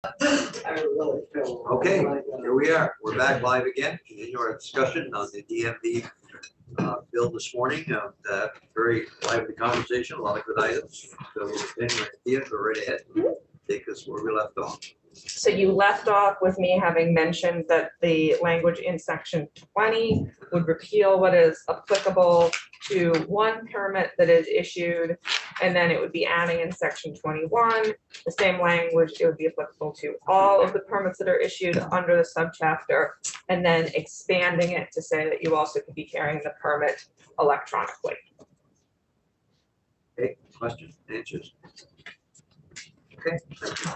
Okay, here we are. We're back live again. Continue our discussion on the DMV bill this morning. Very lively conversation, a lot of good items. So, anyway, go right ahead. Take us where we left off. So you left off with me having mentioned that the language in section 20 would repeal what is applicable to one permit that is issued, and then it would be adding in section 21 the same language. It would be applicable to all of the permits that are issued under the subchapter, and then expanding it to say that you also could be carrying the permit electronically. Okay, questions, answers? Okay, thank you.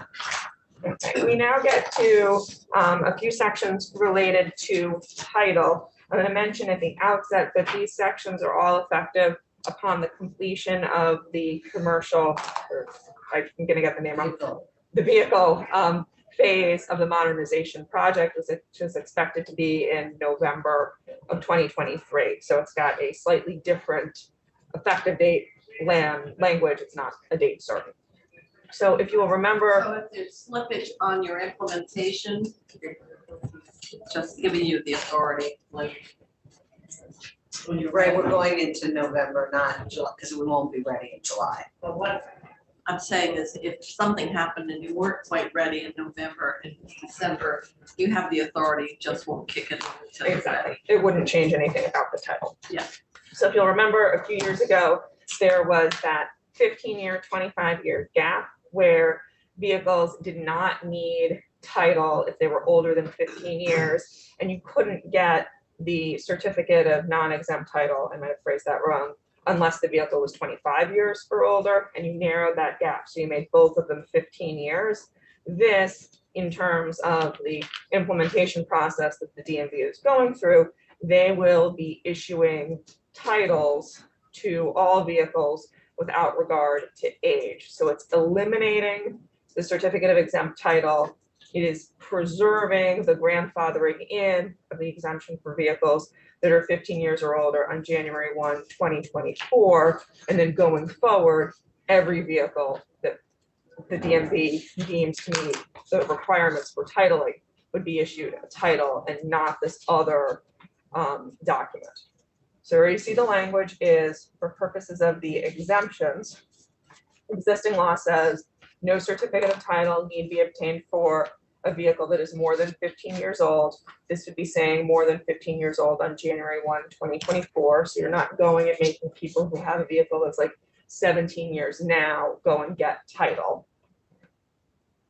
Okay, we now get to a few sections related to title. I'm going to mention at the outset that these sections are all effective upon the completion of the commercial, or I'm going to get the name wrong, the vehicle phase of the modernization project, which is expected to be in November of 2023. So it's got a slightly different effective date language. It's not a date certain. So if you will remember. So if there's slippage on your implementation, just giving you the authority, like. When you're right, we're going into November, not July, because we won't be ready in July. But what I'm saying is if something happened and you weren't quite ready in November and December, you have the authority, just won't kick it until exactly. It wouldn't change anything about the title. Yeah. So if you'll remember a few years ago, there was that 15-year, 25-year gap where vehicles did not need title if they were older than 15 years, and you couldn't get the certificate of non-exempt title, I might have phrased that wrong, unless the vehicle was 25 years or older, and you narrowed that gap. So you made both of them 15 years. This, in terms of the implementation process that the DMV is going through, they will be issuing titles to all vehicles without regard to age. So it's eliminating the certificate of exempt title. It is preserving the grandfathering in of the exemption for vehicles that are 15 years or older on January 1, 2024. And then going forward, every vehicle that the DMV deems to meet the requirements for titling would be issued a title and not this other document. So where you see the language is for purposes of the exemptions. Existing law says no certificate of title need be obtained for a vehicle that is more than 15 years old. This would be saying more than 15 years old on January 1, 2024. So you're not going and making people who have a vehicle that's like 17 years now go and get title.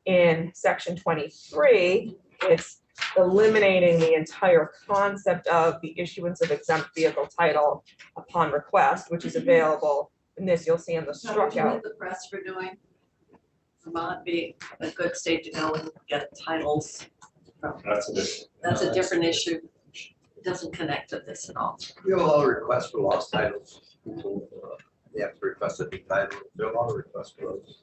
In section 23, it's eliminating the entire concept of the issuance of exempt vehicle title upon request, which is available. And this you'll see in the struck out. The press for doing Vermont be a good state to go and get titles. That's a different issue. It doesn't connect to this at all. You have a lot of requests for lost titles. People, they have to request a new title. There are a lot of requests for those.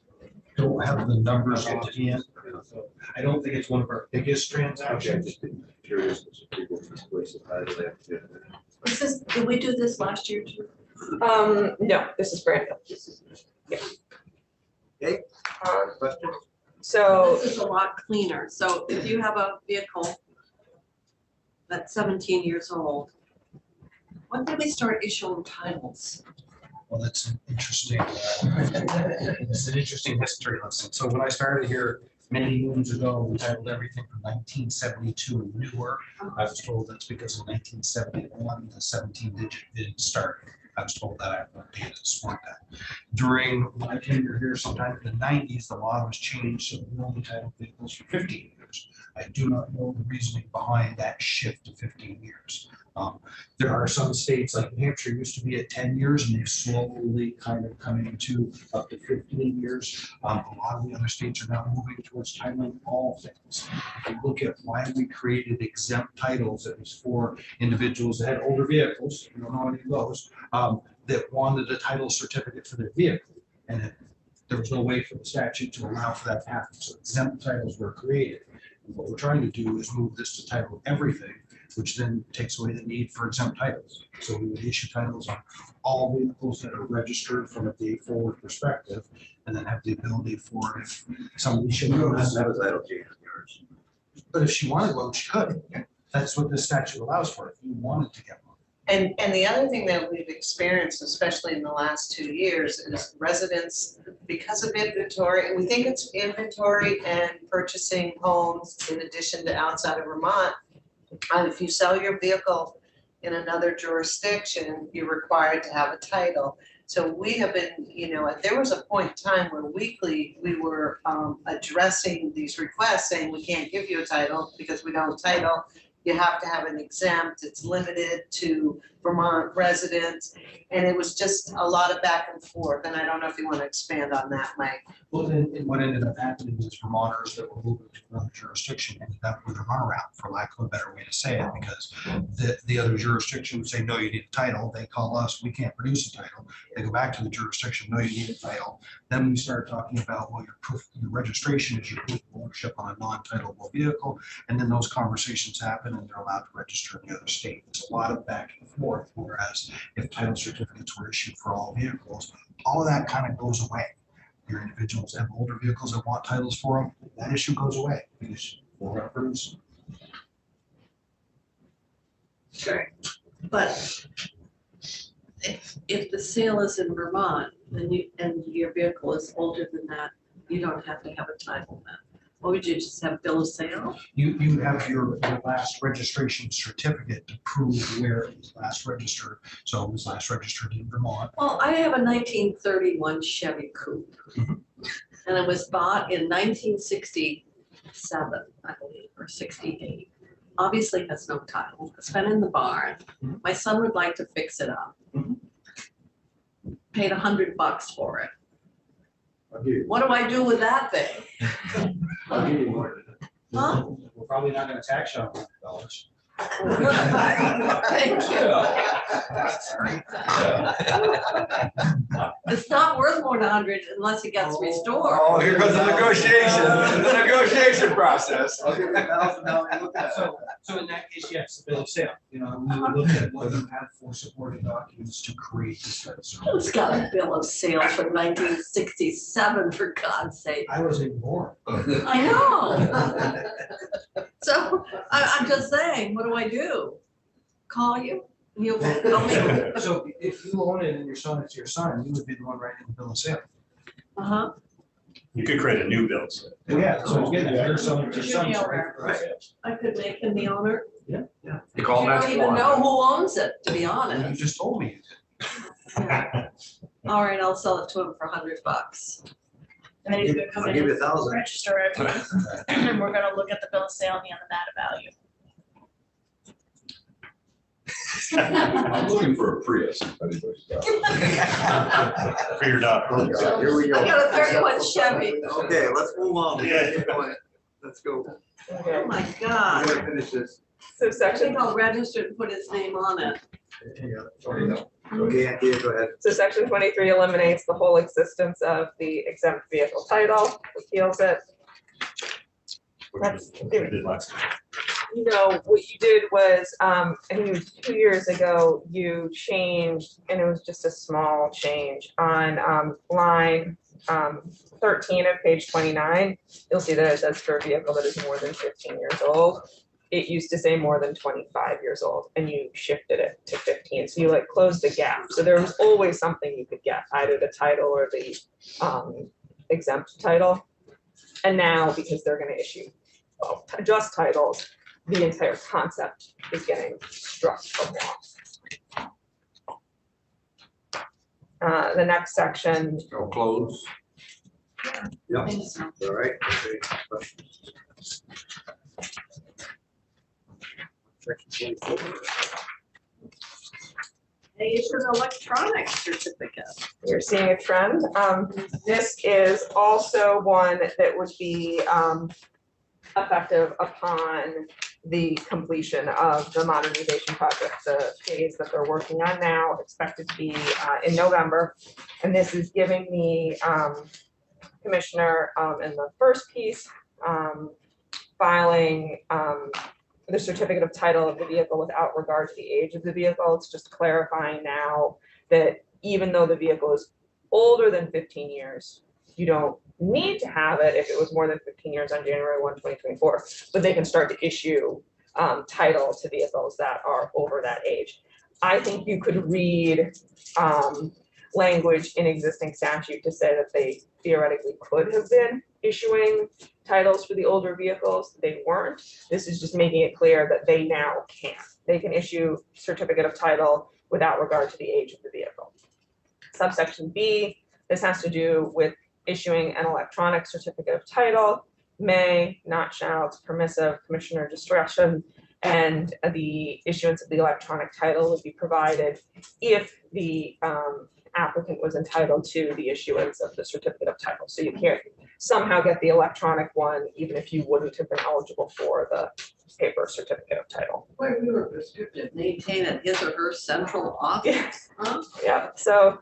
Don't have the numbers offhand. So I don't think it's one of our biggest transactions. Just curious if people misplace a title. They have to get it. Did we do this last year too? No, this is brand new. Yeah. Okay. Questions? So This is a lot cleaner. So if you have a vehicle that's 17 years old, when did we start issuing titles? Well, that's an interesting, it's an interesting history lesson. So when I started here many moons ago, we titled everything from 1972 and newer. I was told that's because in 1971, the 17-digit didn't start. I was told that I have no data to support that. During my tenure here, sometime in the 90s, the law was changed, so we only titled vehicles for 15 years. I do not know the reasoning behind that shift to 15 years. There are some states like New Hampshire used to be at 10 years and they've slowly kind of come into up to 15 years. A lot of the other states are now moving towards titling all things. If you look at why we created exempt titles, it was for individuals that had older vehicles, you don't know any of those, that wanted a title certificate for their vehicle. And there was no way for the statute to allow for that to happen. So exempt titles were created. And what we're trying to do is move this to title everything. which then takes away the need for exempt titles. So we would issue titles on all vehicles that are registered from a day forward perspective, and then have the ability for if somebody should. You don't have to have a title change in yours. But if she wanted one, she could. That's what this statute allows for, if you wanted to get one. And the other thing that we've experienced, especially in the last 2 years, is residents, because of inventory, and we think it's inventory and purchasing homes in addition to outside of Vermont. If you sell your vehicle in another jurisdiction, you're required to have a title. So we have been, there was a point in time where weekly, we were addressing these requests saying we can't give you a title because we don't title. You have to have an exempt, it's limited to Vermont residents. And it was just a lot of back and forth. And I don't know if you want to expand on that, Mike. Well, then what ended up happening is Vermonters that were moving to another jurisdiction ended up with a runaround, for lack of a better way to say it, because the other jurisdiction would say, no, you need a title. They call us, we can't produce a title. They go back to the jurisdiction, no, you need a title. Then we start talking about, well, your registration is your proof of ownership on a non-titleable vehicle. And then those conversations happen and they're allowed to register in the other state. It's a lot of back and forth, whereas if title certificates were issued for all vehicles, all of that kind of goes away. Your individuals have older vehicles that want titles for them, that issue goes away because we're going to produce. Sure. But if the sale is in Vermont and your vehicle is older than that, you don't have to have a title then. What would you just have, bill of sale? You have your last registration certificate to prove where it was last registered. So it was last registered in Vermont. Well, I have a 1931 Chevy Coupe. Mhm. And it was bought in 1967, I believe, or 68. Obviously has no title. It's been in the barn. Mhm. My son would like to fix it up. Mhm. Paid $100 for it. I'll give you, What do I do with that thing? I'll give you more. Huh? We're probably not going to tax you on $100. Thank you. It's not worth more than 100 unless it gets restored. Oh, here goes the negotiation, the negotiation process. I'll give you $1,000, look at that. So in that case, yes, the bill of sale, we would look at what you have for supporting documents to create this type of service. Who's got a bill of sale from 1967, for God's sake? I wasn't born. I know. So I'm just saying, what do I do? Call you? You'll tell me? So if you own it and your son is your son, you would be the one writing the bill of sale. Uh-huh. You could create a new bill. Yeah, so again, if your son, your son's owner. right. I could make him the owner. You You call don't that even one. know who owns it, to be You honest. just told me. Yeah. All right, I'll sell it to him for $100. And then he's gonna come I'll in give you and 1,000. register it, and we're gonna look at the bill of sale and the Nevada value. I'm looking for a Prius. if anybody's got it. Figured out. Here we go. I got a 31 Chevy. Okay, let's move on. We gotta get going. Let's go. Okay, Oh my We God. gotta finish this. so I section think I'll register and put his name on it. Okay, Anthea, go ahead. So section 23 eliminates the whole existence of the exempt vehicle title, repeals it. Which was what we did last time. What you did was, I think it was 2 years ago, you changed, and it was just a small change on line 13 of page 29. You'll see that it says for a vehicle that is more than 15 years old. It used to say more than 25 years old, and you shifted it to 15. So you like closed the gap. So there was always something you could get, either the title or the exempt title. And now, because they're going to issue just titles, the entire concept is getting struck from law. The next section, Go close. Yep, Thanks. all right. Okay. Section 24. They issue an electronic certificate. you're seeing a trend. This is also one that would be effective upon the completion of the modernization project. The phase that they're working on now, expected to be in November. And this is giving the commissioner in the first piece, filing the certificate of title of the vehicle without regard to the age of the vehicle. It's just clarifying now that even though the vehicle is older than 15 years, you don't need to have it if it was more than 15 years on January 1, 2024, but they can start to issue title to vehicles that are over that age. I think you could read language in existing statute to say that they theoretically could have been issuing titles for the older vehicles. They weren't. This is just making it clear that they now can. They can issue certificate of title without regard to the age of the vehicle. Subsection B, this has to do with issuing an electronic certificate of title. May, not shall, it's permissive, commissioner discretion, and the issuance of the electronic title would be provided if the applicant was entitled to the issuance of the certificate of title. So you can't somehow get the electronic one, even if you wouldn't have been eligible for the paper certificate of title. Where we were restricted, maintain at his or her central office, huh? Yeah, so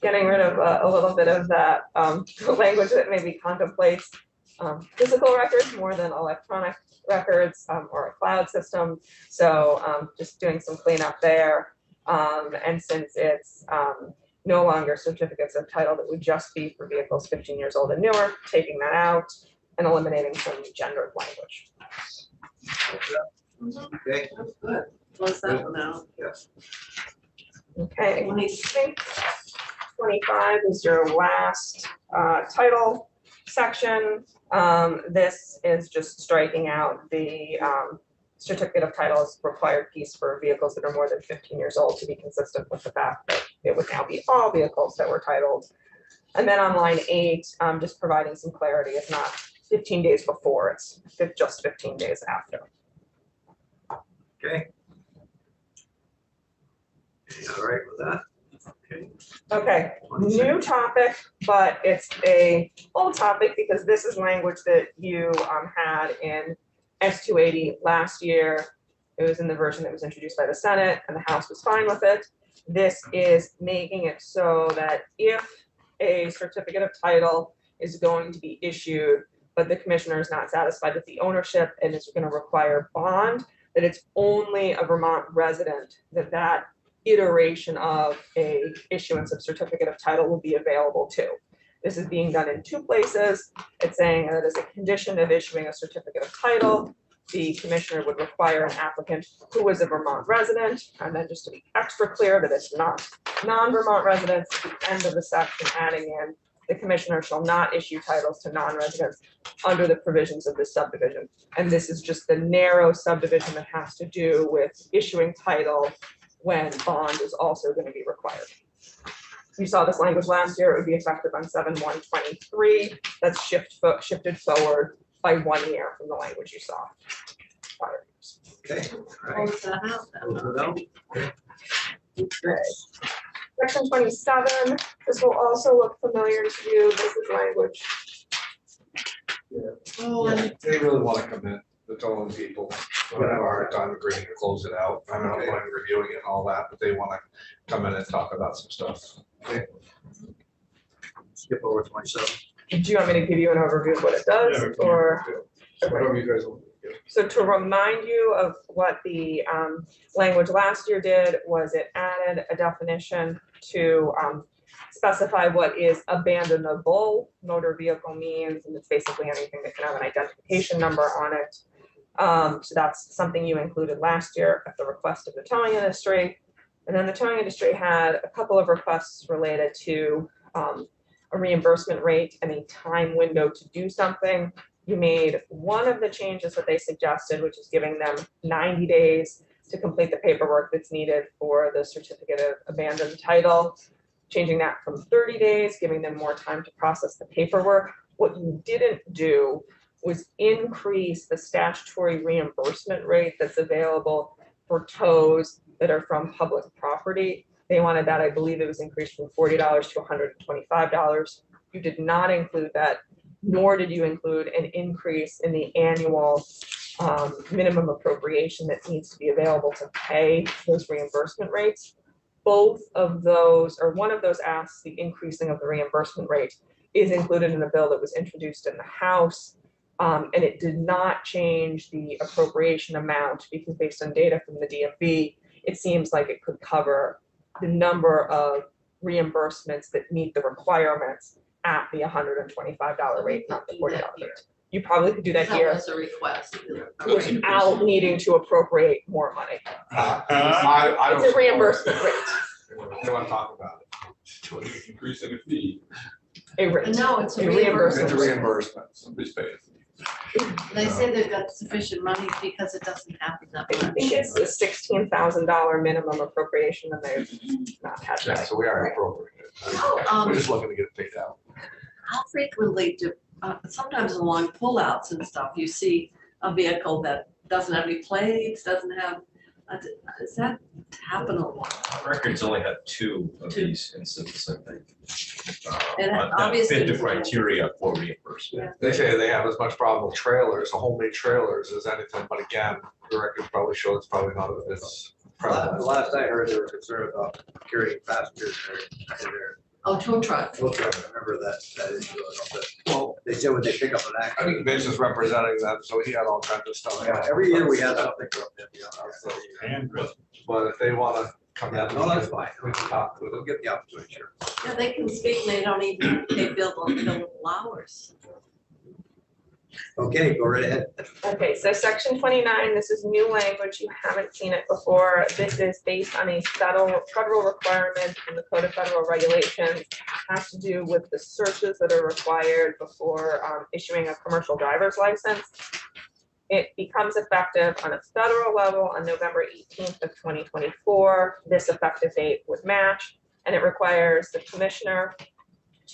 getting rid of a little bit of that language that maybe contemplates physical records more than electronic records or a cloud system. So just doing some cleanup there. And since it's no longer certificates of title, that would just be for vehicles 15 years old and newer, taking that out and eliminating some gendered language. Okay, That's good. Close that one out. yes. Okay, I think 25 is your last title section. This is just striking out the certificate of title as required piece for vehicles that are more than 15 years old to be consistent with the fact that it would now be all vehicles that were titled. And then on line 8, just providing some clarity. It's not 15 days before, it's just 15 days after. Okay. All right with that? Okay. Okay, new topic, but it's a old topic because this is language that you had in S280 last year. It was in the version that was introduced by the Senate and the House was fine with it. This is making it so that if a certificate of title is going to be issued, but the commissioner is not satisfied with the ownership and is going to require bond, that it's only a Vermont resident that iteration of a issuance of certificate of title will be available to. This is being done in 2 places. It's saying that as a condition of issuing a certificate of title, the commissioner would require an applicant who is a Vermont resident, and then just to be extra clear that it's not non-Vermont residents, at the end of the section adding in, the commissioner shall not issue titles to non-residents under the provisions of this subdivision. And this is just the narrow subdivision that has to do with issuing title when bond is also going to be required. You saw this language last year. It would be effective on 7/1/23. That's shifted forward by 1 year from the language you saw prior years. Okay, all right. Close that out then. Close it out. Okay. Section 27, this will also look familiar to you. This is language. Oh, and They really want to commit the towing people. I have a hard time agreeing to close it out. I don't mind reviewing it and all that, but they want to come in and talk about some stuff. Skip over 27. Do you want me to give you an overview of what it does, or? Whatever you guys want. So to remind you of what the language last year did was it added a definition to specify what is abandonable motor vehicle means, and it's basically anything that can have an identification number on it. So that's something you included last year at the request of the towing industry. And then the towing industry had a couple of requests related to a reimbursement rate and a time window to do something. You made one of the changes that they suggested, which is giving them 90 days to complete the paperwork that's needed for the certificate of abandoned title, changing that from 30 days, giving them more time to process the paperwork. What you didn't do was increase the statutory reimbursement rate that's available for tows that are from public property. They wanted that, I believe it was increased from $40 to $125. You did not include that, nor did you include an increase in the annual minimum appropriation that needs to be available to pay those reimbursement rates. Both of those, or one of those asks, the increasing of the reimbursement rate, is included in the bill that was introduced in the House. And it did not change the appropriation amount because based on data from the DMV, it seems like it could cover the number of reimbursements that meet the requirements at the $125 rate, not the $40 rate. You probably could do that That here was a request. without needing to appropriate more money. I It's a reimbursement rate, They want to talk about it. To an increase in a fee, a rate. No, it's a A reimbursement. It's a reimbursement. somebody's paying. They say they've got sufficient money because it doesn't happen that I much. think it's a $16,000 minimum appropriation and they've not had Yeah, that. so we are appropriate. We're just looking to get it paid out. How frequently do, sometimes along pullouts and stuff, you see a vehicle that doesn't have any plates, doesn't have, does that happen a lot? Records only had two of Two. these instances, I think. And That obviously fit the it's like- criteria for reimbursement. They say they have as much problem with trailers, homemade trailers as anything, but again, the records probably show it's probably not as The prevalent. last I heard, they were concerned about carrying passengers in their Oh, tow truck. tow truck. I remember that issue. I don't know if Well, They said when they pick up an I accident. think Vince is representing them, so he had all kinds of stuff. Yeah, every year we have something from them, you know, so, But if they wanna come yeah, in. no, that's fine. We can talk to We'll them. get the opportunity, sure. Yeah, they can speak and they don't even pay billable hours. Okay, go right ahead. Okay, so section 29, this is new language, you haven't seen it before. This is based on a federal requirement in the Code of Federal Regulations. Has to do with the searches that are required before issuing a commercial driver's license. It becomes effective on a federal level on November 18th of 2024. This effective date would match, and it requires the commissioner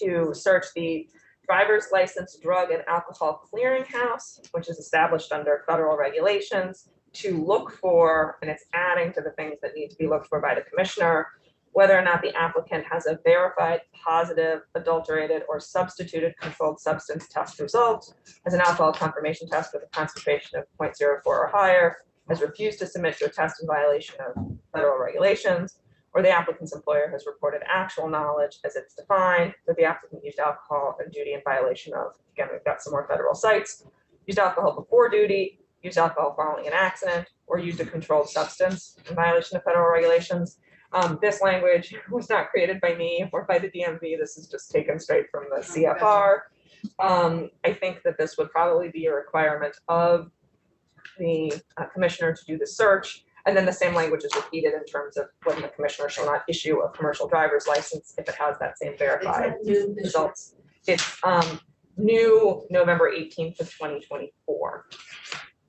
to search the driver's license drug and alcohol clearinghouse, which is established under federal regulations, to look for, and it's adding to the things that need to be looked for by the commissioner, whether or not the applicant has a verified positive, adulterated, or substituted controlled substance test result, has an alcohol confirmation test with a concentration of 0.04 or higher, has refused to submit to a test in violation of federal regulations, or the applicant's employer has reported actual knowledge as it's defined that the applicant used alcohol on duty in violation of, again, we've got some more federal sites, used alcohol before duty, used alcohol following an accident, or used a controlled substance in violation of federal regulations. This language was not created by me or by the DMV. This is just taken straight from the CFR. I think that this would probably be a requirement of the commissioner to do the search. And then the same language is repeated in terms of when the commissioner shall not issue a commercial driver's license if it has that same Is verified that new this year? results. It's new November 18th of 2024.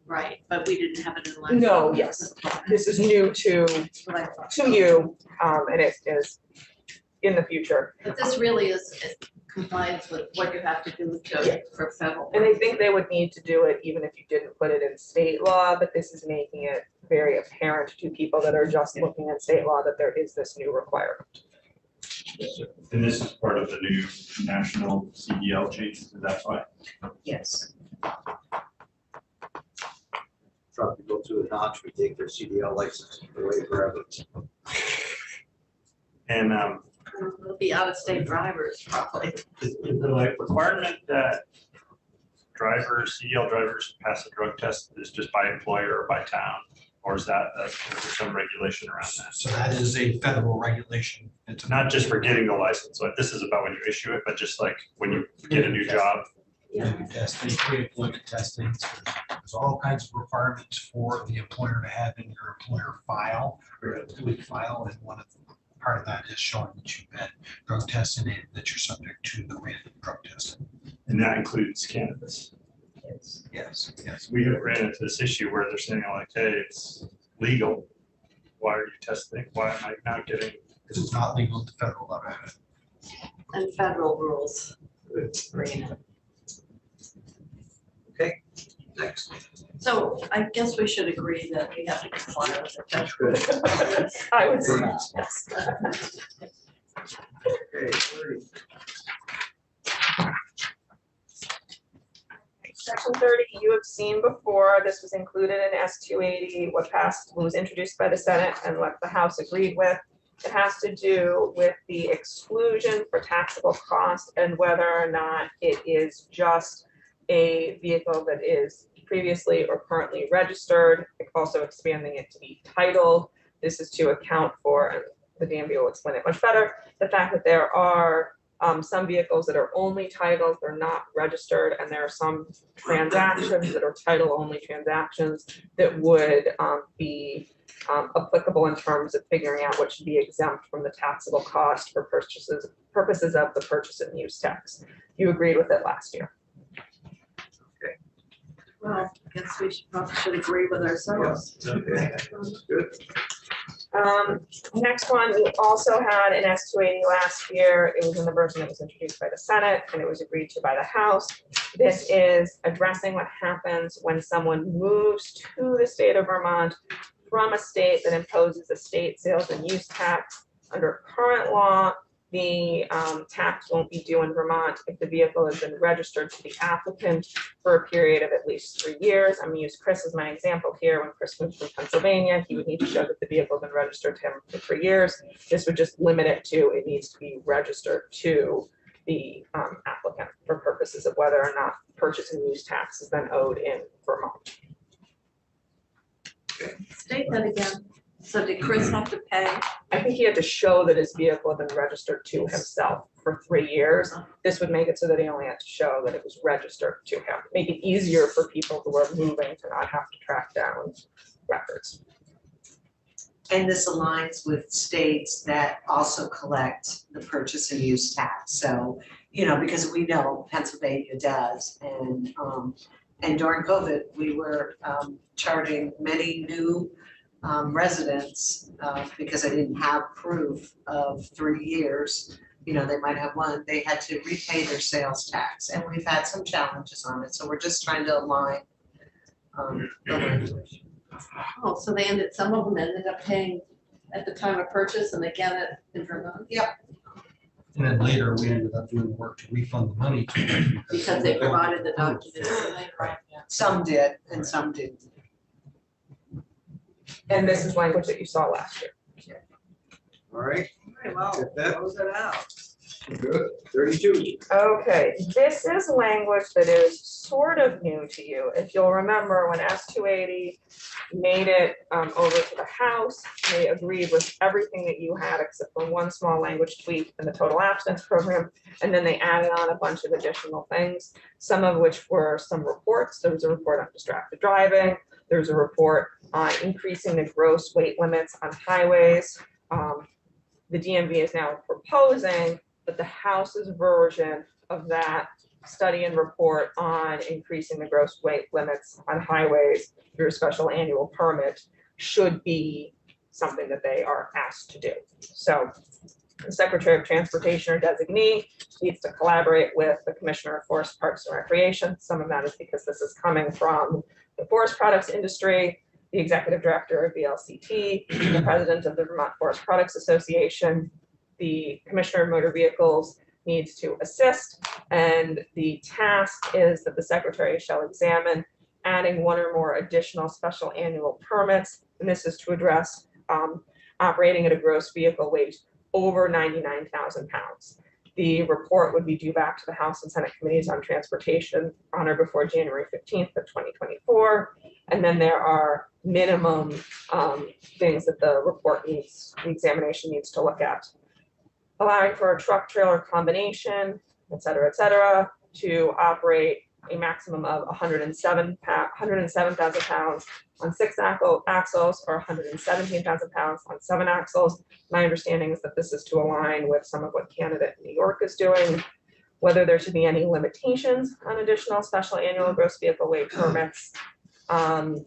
Right, but we didn't have it in last. No, yes. This is new to That's what I thought. you, and it is in the future. But this really is compliance with what you have to do Yeah. for federal. And I think they would need to do it even if you didn't put it in state law, but this is making it very apparent to people that are just looking at state law that there is this new requirement. And this is part of the new national CDL changes, is that why? Yes. Truck to go through the notch, we take their CDL license away forever. And It'll be out-of-state drivers probably. is the like requirement that drivers, CDL drivers pass a drug test is just by employer or by town? Or is that, is there some regulation around that? So that is a federal regulation. It's Not just for getting the license, like this is about when you issue it, but just like when you get a new job. testing, pre-employment testing. There's all kinds of requirements for the employer to have in your employer file or a complete file. And one of the part of that is showing that you've been drug tested and that you're subject to the random drug testing. And that includes cannabis. Yes, yes. We have ran into this issue where they're saying like, hey, it's legal. Why are you testing? Why am I not getting? Because it's not legal at the federal level. And federal rules. Marina. Okay, next. So I guess we should agree that we have to comply with the That's federal. good. I would say yes. Okay, 30. Section 30, you have seen before, this was included in S-280, what was introduced by the Senate and what the House agreed with. It has to do with the exclusion for taxable cost and whether or not it is just a vehicle that is previously or currently registered, also expanding it to be titled. This is to account for, and the DMV will explain it much better, the fact that there are some vehicles that are only titled, they're not registered, and there are some transactions that are title-only transactions that would be applicable in terms of figuring out what should be exempt from the taxable cost for purposes of the purchase and use tax. You agreed with it last year. Well, I guess we probably should agree with ourselves. Okay, that's good. Next one, we also had an S-280 last year. It was in the version that was introduced by the Senate and it was agreed to by the House. This is addressing what happens when someone moves to the state of Vermont from a state that imposes a state sales and use tax. Under current law, the tax won't be due in Vermont if the vehicle has been registered to the applicant for a period of at least 3 years. I'm gonna use Chris as my example here. When Chris moved from Pennsylvania, he would need to show that the vehicle had been registered to him for 3 years. This would just limit it to, it needs to be registered to the applicant for purposes of whether or not purchase and use tax has been owed in Vermont. State that again. So did Chris have to pay? I think he had to show that his vehicle had been registered to himself for 3 years. This would make it so that he only had to show that it was registered to him. Make it easier for people who are moving to not have to track down records. And this aligns with states that also collect the purchase and use tax. So, you know, because we know Pennsylvania does, and during COVID, we were charging many new residents because they didn't have proof of 3 years. You know, they might have one, they had to repay their sales tax, and we've had some challenges on it. So we're just trying to align the language. Oh, so some of them ended up paying at the time of purchase and they get it in Vermont? Yep. And then later, we ended up doing the work to refund the money to them. Because they provided the documents. Some did and some didn't. And this is language that you saw last year. All right, Very well, Get that? close it out. good. 32. Okay, this is language that is sort of new to you. If you'll remember, when S-280 made it over to the House, they agreed with everything that you had except for one small language tweak in the total abstinence program. And then they added on a bunch of additional things, some of which were some reports. There was a report on distracted driving. There's a report on increasing the gross weight limits on highways. The DMV is now proposing that the House's version of that study and report on increasing the gross weight limits on highways through a special annual permit should be something that they are asked to do. So the Secretary of Transportation or designee needs to collaborate with the Commissioner of Forest, Parks and Recreation. Some of that is because this is coming from the forest products industry, the Executive Director of VLCT, the President of the Vermont Forest Products Association, the Commissioner of Motor Vehicles needs to assist, and the task is that the Secretary shall examine adding one or more additional special annual permits, and this is to address operating at a gross vehicle weight over 99,000 pounds. The report would be due back to the House and Senate Committees on Transportation on or before January 15th of 2024. And then there are minimum things that the report needs, the examination needs to look at. Allowing for a truck trailer combination, et cetera, to operate a maximum of 107,000 pounds on 6 axles or 117,000 pounds on 7 axles. My understanding is that this is to align with some of what Canada and New York is doing. Whether there should be any limitations on additional special annual gross vehicle weight permits on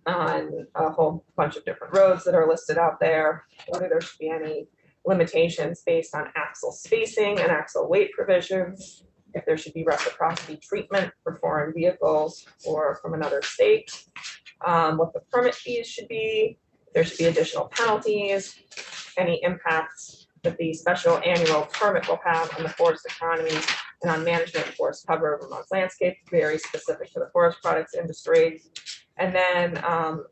a whole bunch of different roads that are listed out there. Whether there should be any limitations based on axle spacing and axle weight provisions. If there should be reciprocity treatment for foreign vehicles or from another state, what the permit fees should be, there should be additional penalties, any impacts that the special annual permit will have on the forest economy and on management and forest cover of Vermont's landscape, very specific to the forest products industry. And then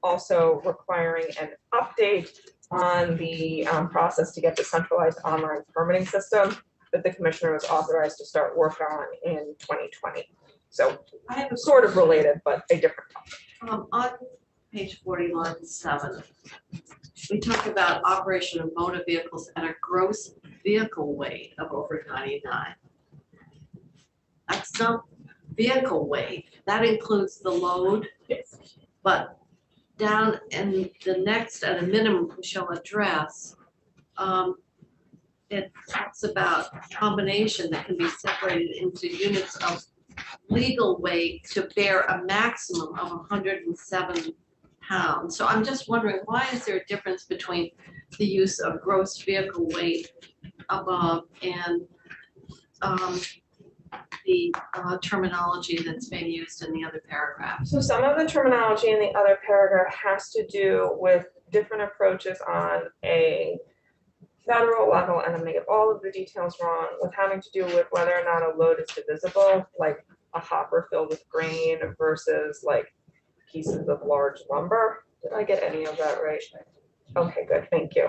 also requiring an update on the process to get the centralized online permitting system that the commissioner was authorized to start work on in 2020. So I have a sort of related, but a different topic. On page 40, line 7, we talk about operation of motor vehicles at a gross vehicle weight of over 99. That's not vehicle weight, that includes the load. Yes. But down in the next, at a minimum, we shall address, it talks about combination that can be separated into units of legal weight to bear a maximum of 107 pounds. So I'm just wondering, why is there a difference between the use of gross vehicle weight above and the terminology that's being used in the other paragraphs? So some of the terminology in the other paragraph has to do with different approaches on a federal level, and I'm gonna get all of the details wrong, with having to do with whether or not a load is divisible, like a hopper filled with grain versus like pieces of large lumber. Did I get any of that right? Okay, good, thank you.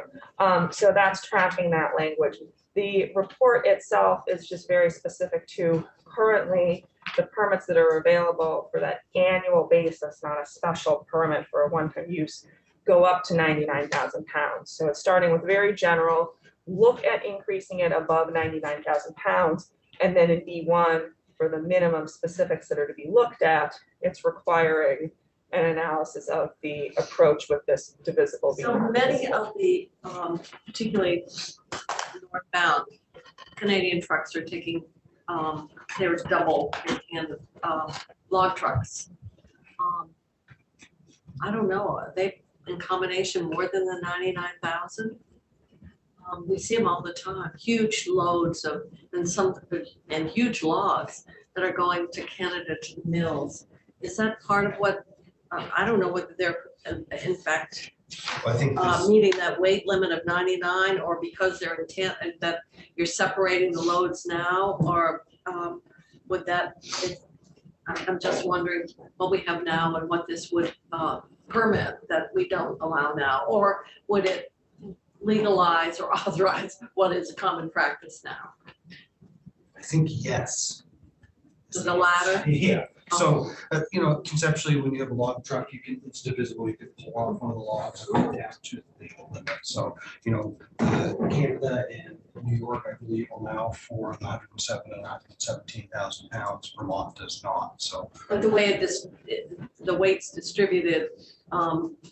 So that's tracking that language. The report itself is just very specific to currently the permits that are available for that annual basis, not a special permit for a one-time use, go up to 99,000 pounds. So it's starting with very general, look at increasing it above 99,000 pounds. And then in B1, for the minimum specifics that are to be looked at, it's requiring an analysis of the approach with this divisible. So many of the, particularly northbound Canadian trucks are taking, there's double and log trucks. I don't know, are they in combination more than the 99,000? We see them all the time, huge loads of, and huge logs that are going to Canada to the mills. Is that part of what, I don't know whether they're in fact I think this- meeting that weight limit of 99, or because they're intent that you're separating the loads now, or would that, I'm just wondering what we have now and what this would permit that we don't allow now, or would it legalize or authorize what is a common practice now? I think yes. The latter? Yeah, so, conceptually, when you have a log truck, it's divisible, you can pull off one of the logs and go down to the legal limit. So, Canada and New York, I believe, allow for 107 and 117,000 pounds. Vermont does not, so. But the way the weight's distributed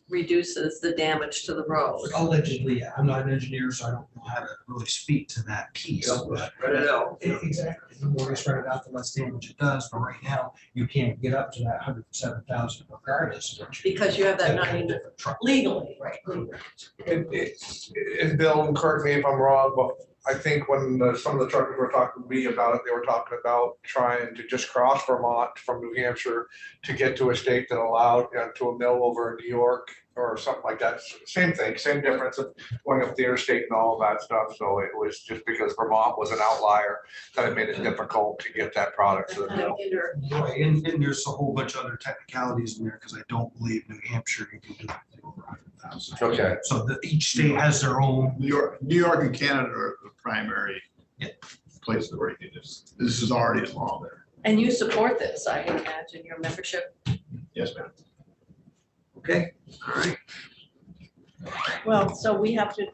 reduces the damage to the road. Allegedly, yeah. I'm not an engineer, so I don't know how to really speak to that piece. But Spread it out. Exactly. The more you spread it out, the less damage it does. But right now, you can't get up to that 107,000 regardless of what you. Because you have that 90 truck. legally, right? And Bill, correct me if I'm wrong, but I think when some of the truckers were talking to me about it, they were talking about trying to just cross Vermont from New Hampshire to get to a state that allowed, to a mill over in New York or something like that. Same thing, same difference of going up the interstate and all of that stuff. So it was just because Vermont was an outlier that it made it difficult to get that product to the mill. Right, and there's a whole bunch of other technicalities in there, because I don't believe New Hampshire, you can do anything over 100,000. Okay. So each state has their own. New York and Canada are the primary places where you can just, this is already a law there. And you support this, I imagine, your membership? Yes, ma'am. Okay, all right. Well, so we have to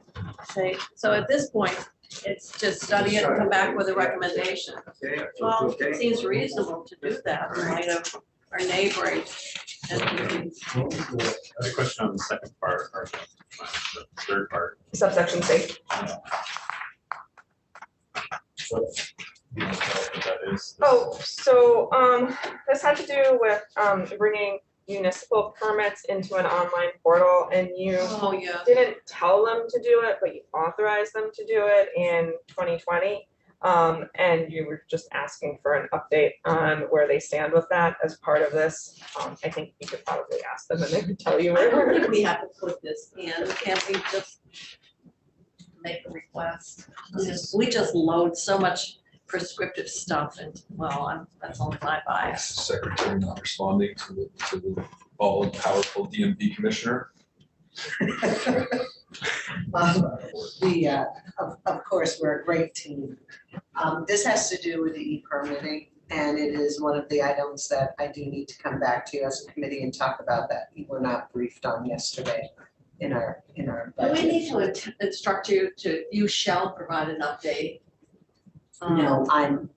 say, so at this point, it's just study it and come back with a recommendation. Okay, Well, okay. it seems reasonable to do that in light of our neighboring entities. I have a question on the second part, or the third part. Subsection C. What that is. Oh, so this had to do with bringing municipal permits into an online portal, and you Oh, yeah. didn't tell them to do it, but you authorized them to do it in 2020. And you were just asking for an update on where they stand with that as part of this. I think you could probably ask them and they could tell you I don't where. think we have to put this in, can't we just make a request? We just load so much prescriptive stuff and, well, that's only my bias. Secretary not responding to the all powerful DMV commissioner. Of course, we're a great team. This has to do with the e-permitting. And it is one of the items that I do need to come back to you as a committee and talk about that we were not briefed on yesterday in our Do we budget. need to instruct you to, you shall provide an update? No,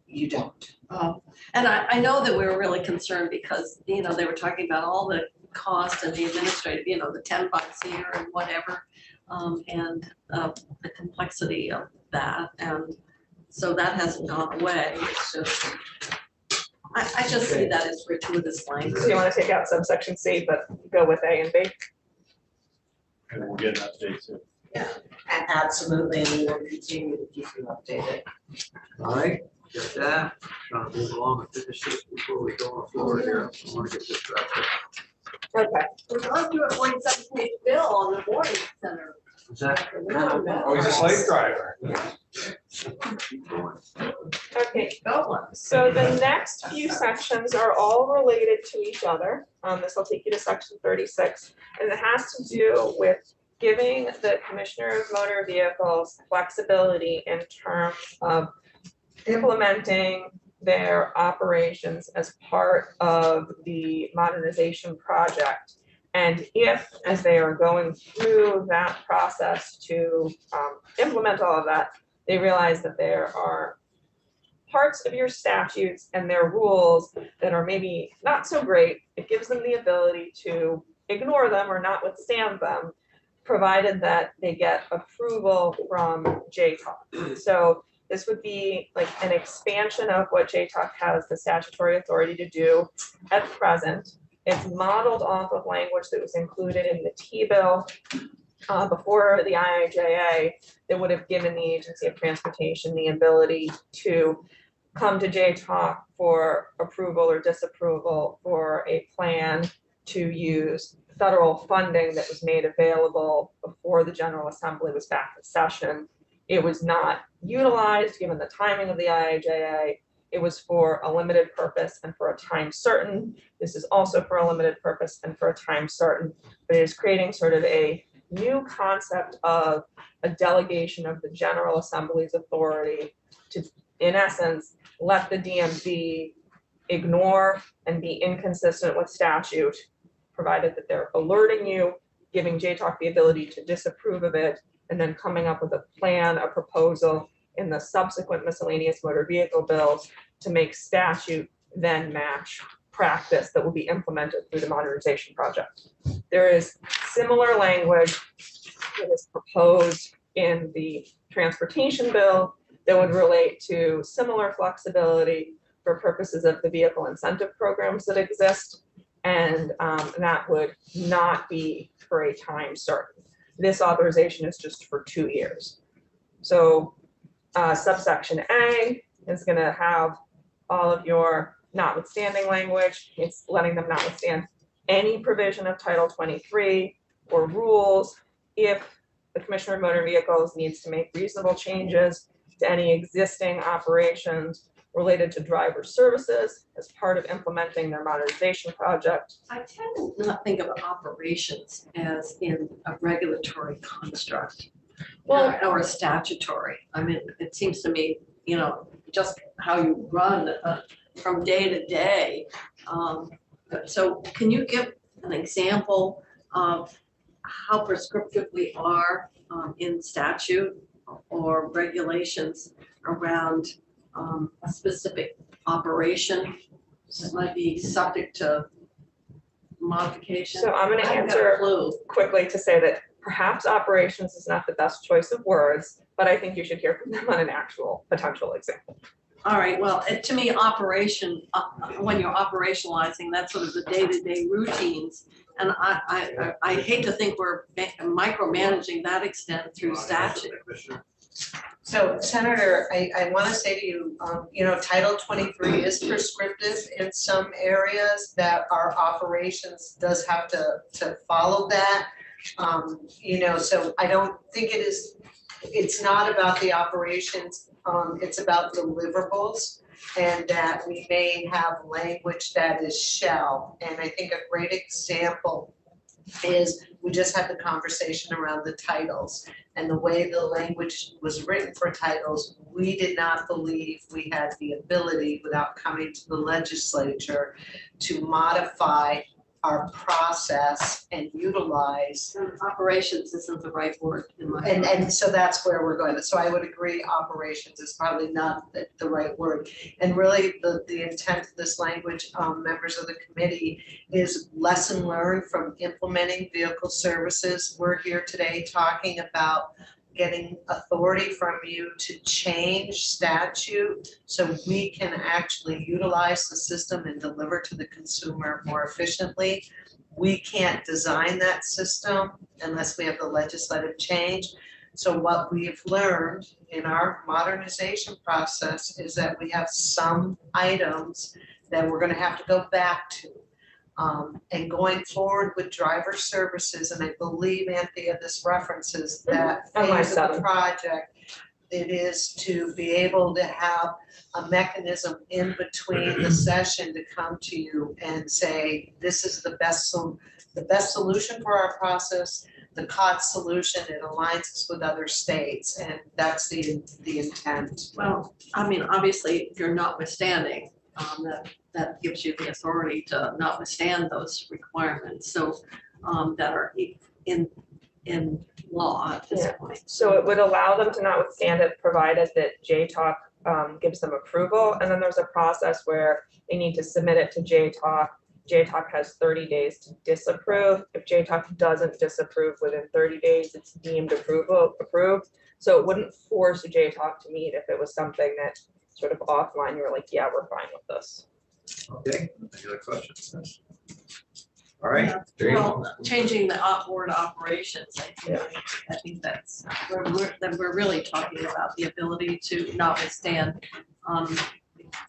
you don't. And I know that we were really concerned because, they were talking about all the cost and the administrative, the $10 here and whatever. And the complexity of that, and so that hasn't gone away, it's just, I just see that as gratuitous language. So you want to take out subsection C, but go with A and B? And we'll get an update soon. Absolutely, and we will continue to keep you updated. All right, get that, trying to move along and finish this before we go on the floor here. I want to get this wrapped up. Okay. We're going through a 47-page bill on the warning center. Is that? Oh, he's a slave driver. Keep going. Okay, Go one. so the next few sections are all related to each other. This will take you to section 36, and it has to do with giving the Commissioner of Motor Vehicles flexibility in terms of implementing their operations as part of the modernization project. And if, as they are going through that process to implement all of that, they realize that there are parts of your statutes and their rules that are maybe not so great, it gives them the ability to ignore them or not withstand them, provided that they get approval from JTOC. So this would be like an expansion of what JTOC has the statutory authority to do at present. It's modeled off of language that was included in the T-bill before the IIJA that would have given the Agency of Transportation the ability to come to JTOC for approval or disapproval for a plan to use federal funding that was made available before the General Assembly was back in session. It was not utilized given the timing of the IIJA. It was for a limited purpose and for a time certain. This is also for a limited purpose and for a time certain, but it is creating sort of a new concept of a delegation of the General Assembly's authority to, in essence, let the DMV ignore and be inconsistent with statute, provided that they're alerting you, giving JTOC the ability to disapprove of it, and then coming up with a plan, a proposal in the subsequent miscellaneous motor vehicle bills to make statute then match practice that will be implemented through the modernization project. There is similar language that is proposed in the transportation bill that would relate to similar flexibility for purposes of the vehicle incentive programs that exist. And that would not be for a time certain. This authorization is just for 2 years. So subsection A is going to have all of your notwithstanding language. It's letting them notwithstand any provision of Title 23 or rules if the Commissioner of Motor Vehicles needs to make reasonable changes to any existing operations related to driver services as part of implementing their modernization project. I tend to not think of operations as in a regulatory construct or a statutory. I mean, it seems to me, just how you run from day to day. So can you give an example of how prescriptive we are in statute or regulations around a specific operation that might be subject to modification? So I'm going to I haven't got a answer clue. quickly to say that perhaps operations is not the best choice of words, but I think you should hear from them on an actual potential example. All right, well, to me, operation, when you're operationalizing, that's sort of the day-to-day routines. And I hate to think we're micromanaging that extent through statute. So Senator, I want to say to you, Title 23 is prescriptive in some areas that our operations does have to follow that. So I don't think it's not about the operations, it's about deliverables, and that we may have language that is shall. And I think a great example is we just had the conversation around the titles. and the way the language was written for titles, we did not believe we had the ability, without coming to the legislature, to modify our process and utilize. Operations isn't the right word in my. And so that's where we're going. So I would agree, operations is probably not the right word. And really, the intent of this language, members of the committee, is lesson learned from implementing vehicle services. We're here today talking about getting authority from you to change statute so we can actually utilize the system and deliver to the consumer more efficiently. We can't design that system unless we have the legislative change. So what we've learned in our modernization process is that we have some items that we're gonna have to go back to. And going forward with driver services, and I believe, Anthea, this references that phase of the project, it is to be able to have a mechanism in between the session to come to you and say, this is the best solution for our process, the COTS solution, it aligns us with other states, and that's the intent. Well, I mean, obviously, if you're notwithstanding, that gives you the authority to notwithstand those requirements, so that are in law at this point. So it would allow them to notwithstand it, provided that JTOC gives them approval, and then there's a process where they need to submit it to JTOC. JTOC has 30 days to disapprove. If JTOC doesn't disapprove within 30 days, it's deemed approved. So it wouldn't force a JTOC to meet if it was something that sort of offline, you're like, yeah, we're fine with this. Okay, any other questions? All right. Well, changing the word operations, I think that's, we're really talking about the ability to notwithstand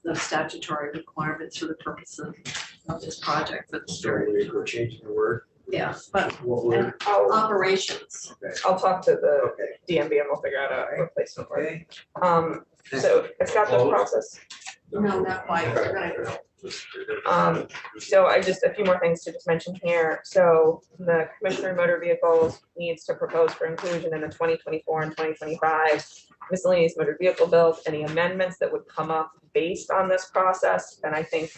the statutory requirements for the purpose of this project. But We're changing the word. yeah, but What word? operations. I'll talk to the Okay. DMV and we'll figure out a replacement word. Okay. So it's got the process. No, not quite. We're gonna- So I just, a few more things to just mention here. So the Commissioner of Motor Vehicles needs to propose for inclusion in the 2024 and 2025 miscellaneous motor vehicle bills, any amendments that would come up based on this process. And I think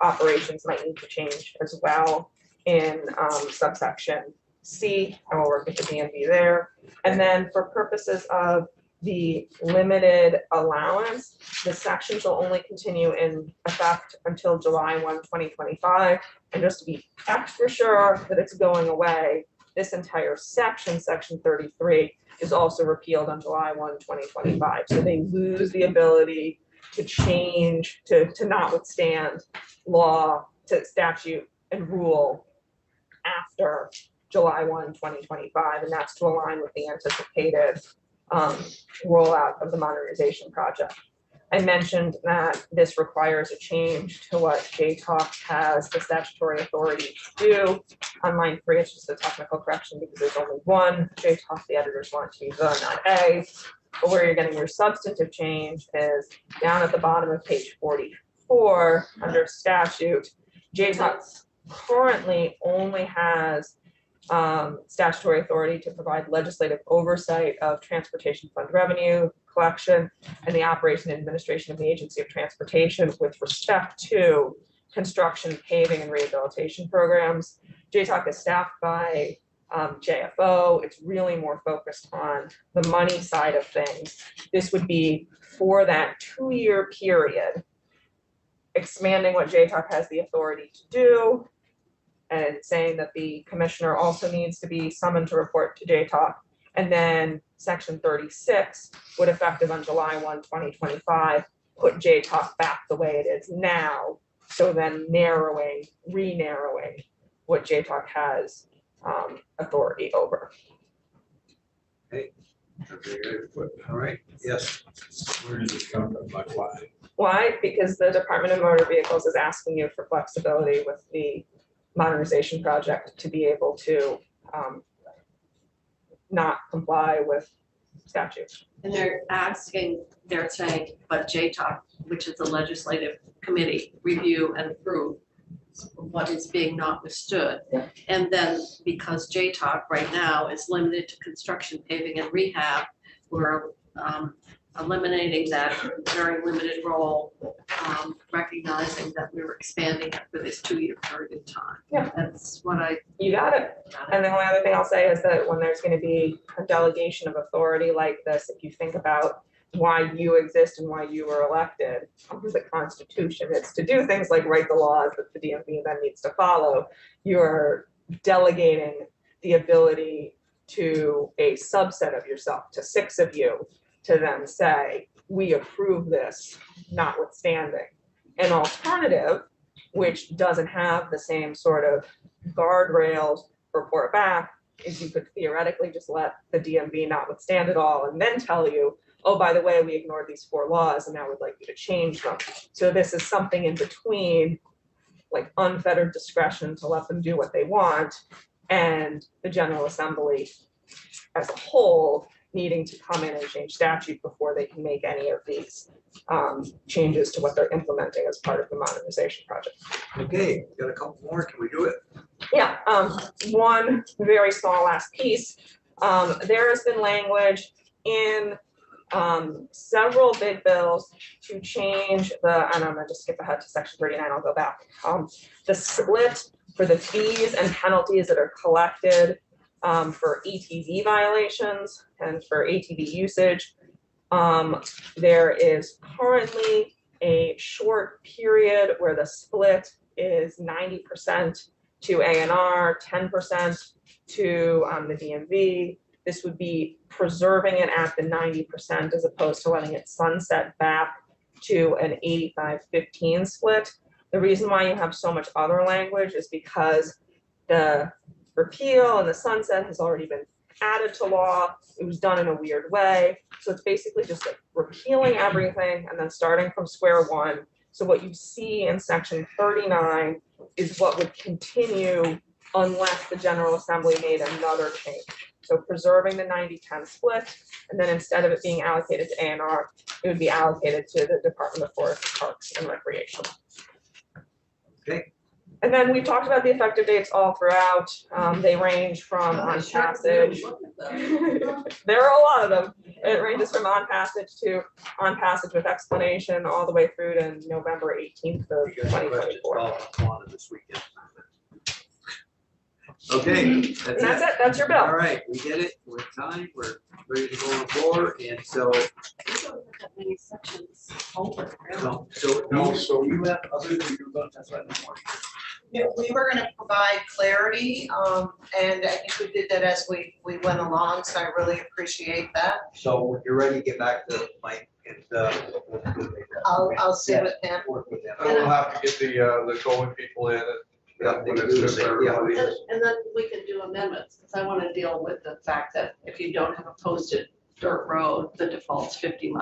operations might need to change as well in subsection C, and we'll work with the DMV there. And then for purposes of the limited allowance, the sections will only continue in effect until July 1, 2025. And just to be extra sure that it's going away, this entire section, section 33, is also repealed on July 1, 2025. So they lose the ability to change, to notwithstand law, to statute and rule after July 1, 2025. And that's to align with the anticipated rollout of the modernization project. I mentioned that this requires a change to what JTOC has the statutory authority to do. On line 3, it's just a technical correction because there's only one JTOC. The editors want to be the, not A. But where you're getting your substantive change is down at the bottom of page 44 under statute. JTOC currently only has statutory authority to provide legislative oversight of transportation fund revenue collection and the operation and administration of the Agency of Transportation with respect to construction, paving, and rehabilitation programs. JTOC is staffed by JFO. It's really more focused on the money side of things. This would be for that 2-year period, expanding what JTOC has the authority to do, and saying that the commissioner also needs to be summoned to report to JTOC. And then section 36 would, effective on July 1, 2025, put JTOC back the way it is now. So then re-narrowing what JTOC has authority over. Okay. All right, yes. Where does it come from? Like why? Why? Because the Department of Motor Vehicles is asking you for flexibility with the modernization project to be able to not comply with statutes. And they're saying, but JTOC, which is the legislative committee, review and approve what is being not withstood. And then because JTOC right now is limited to construction, paving and rehab, we're eliminating that very limited role, recognizing that we were expanding it for this 2-year period of time. Yeah. That's what I You got it. got. And the only other thing I'll say is that when there's gonna be a delegation of authority like this, if you think about why you exist and why you were elected, under the Constitution, it's to do things like write the laws that the DMV then needs to follow. You're delegating the ability to a subset of yourself, to 6 of you, to then say, we approve this notwithstanding. An alternative, which doesn't have the same sort of guardrails, report back, is you could theoretically just let the DMV notwithstand it all and then tell you, oh, by the way, we ignored these 4 laws and now we'd like you to change them. So this is something in between, like unfettered discretion to let them do what they want, and the General Assembly as a whole needing to come in and change statute before they can make any of these changes to what they're implementing as part of the modernization project. Okay, got a couple more, can we do it? Yeah, one very small last piece. There has been language in several big bills to change the, and I'm gonna just skip ahead to section 39, I'll go back. The split for the fees and penalties that are collected for ATV violations and for ATV usage. There is currently a short period where the split is 90% to ANR, 10% to the DMV. This would be preserving it at the 90% as opposed to letting it sunset back to an 85-15 split. The reason why you have so much other language is because the repeal and the sunset has already been added to law. It was done in a weird way. So it's basically just like repealing everything and then starting from square one. So what you see in section 39 is what would continue unless the General Assembly made another change. So preserving the 90-10 split, and then instead of it being allocated to ANR, it would be allocated to the Department of Forest, Parks and Recreation. Okay. And then we talked about the effective dates all throughout. They range from on passage. There are a lot of them. It ranges from on passage to on passage with explanation all the way through to November 18th of You got any questions 2024. about Quanah this weekend? Okay. And that's it. That's your bill. All right, we get it. We're in time. We're ready to go on the floor. And so, We don't have that many sections over, really. so you have other than your vote, that's right. Yeah, we were gonna provide clarity, and I think we did that as we went along, so I really appreciate that. So when you're ready, get back to Mike and I'll sit with him. work with them. And we'll have to get the going people in and. Yeah, they can do the same, yeah. And then we can do amendments, because I want to deal with the fact that if you don't have a posted dirt road, the default's 50 miles